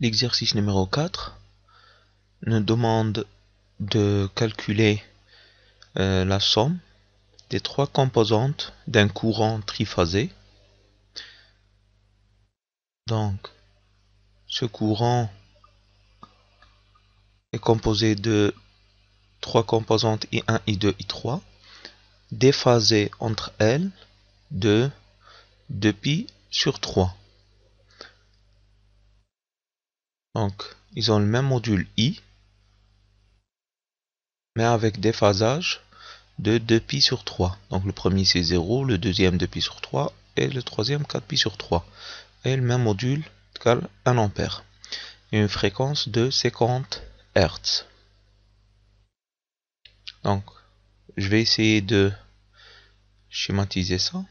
L'exercice numéro 4 nous demande de calculer la somme des trois composantes d'un courant triphasé. Donc, ce courant est composé de trois composantes I1, I2, I3, déphasées entre elles de 2π sur 3. Donc, ils ont le même module I, mais avec déphasage de 2π sur 3. Donc, le premier c'est 0, le deuxième 2π sur 3, et le troisième 4π sur 3. Et le même module égale 1 ampère. Et une fréquence de 50 Hz. Donc, je vais essayer de schématiser ça.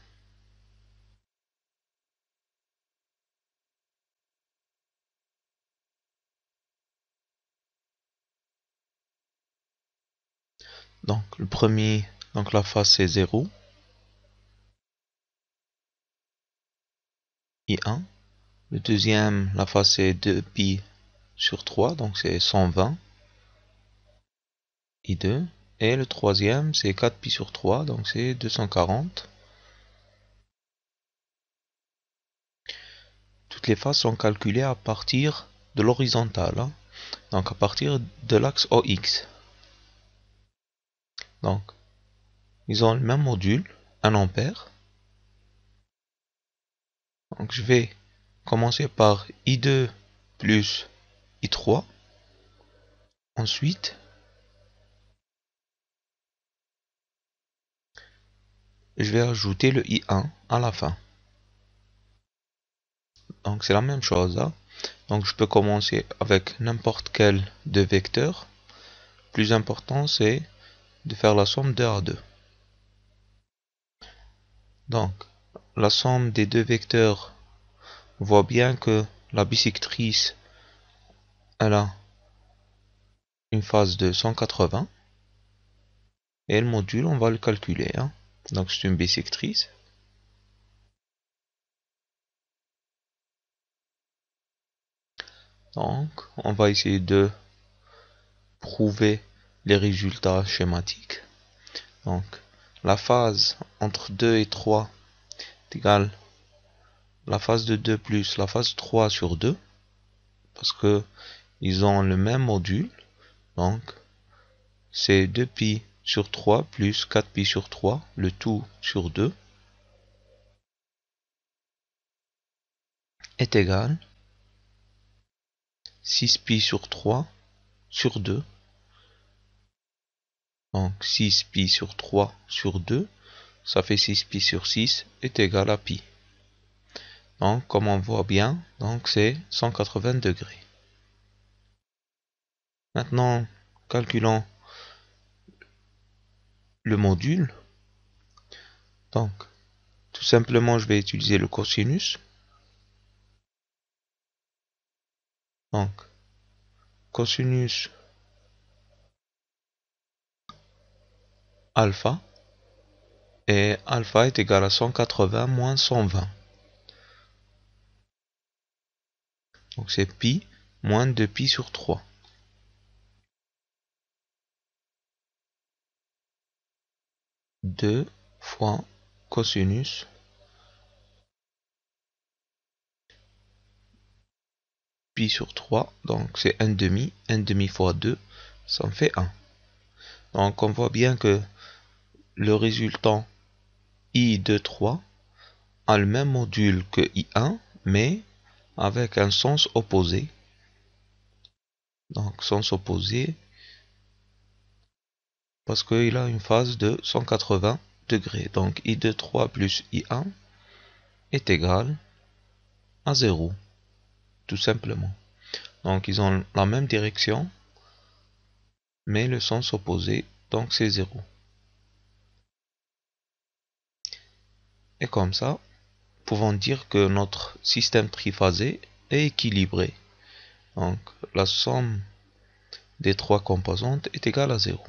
Donc, le premier, donc la phase c'est 0, I1. Le deuxième, la phase c'est 2π sur 3, donc c'est 120, I2. Et le troisième, c'est 4π sur 3, donc c'est 240. Toutes les phases sont calculées à partir de l'horizontale, hein, donc à partir de l'axe OX. Donc, ils ont le même module, 1 ampère. Donc, je vais commencer par I2 plus I3. Ensuite, je vais ajouter le I1 à la fin. Donc, c'est la même chose, hein. Donc, je peux commencer avec n'importe quel deux vecteurs. Le plus important, c'est de faire la somme 2 à 2. Donc, la somme des deux vecteurs, on voit bien que la bisectrice, elle a une phase de 180. Et le module, on va le calculer, hein. Donc, c'est une bisectrice. Donc, on va essayer de prouver les résultats schématiques. Donc, la phase entre 2 et 3 est égale la phase de 2 plus la phase 3 sur 2. Parce que ils ont le même module. Donc, c'est 2π sur 3 plus 4π sur 3, le tout sur 2, est égal 6π sur 3 sur 2. Donc 6π sur 3 sur 2, ça fait 6π sur 6 est égal à π. Donc comme on voit bien, donc c'est 180 degrés. Maintenant, calculons le module. Donc, tout simplement, je vais utiliser le cosinus. Donc, cosinus alpha, et alpha est égal à 180 moins 120. Donc c'est pi moins 2π sur 3. Deux fois cosinus pi sur 3, donc c'est 1 demi fois 2, ça en fait 1. Donc on voit bien que le résultant I de 3 a le même module que I1, mais avec un sens opposé. Donc sens opposé, parce qu'il a une phase de 180 degrés. Donc I de 3 plus I1 est égal à 0, tout simplement. Donc ils ont la même direction, mais le sens opposé, donc c'est 0. Et comme ça, nous pouvons dire que notre système triphasé est équilibré. Donc la somme des trois composantes est égale à 0.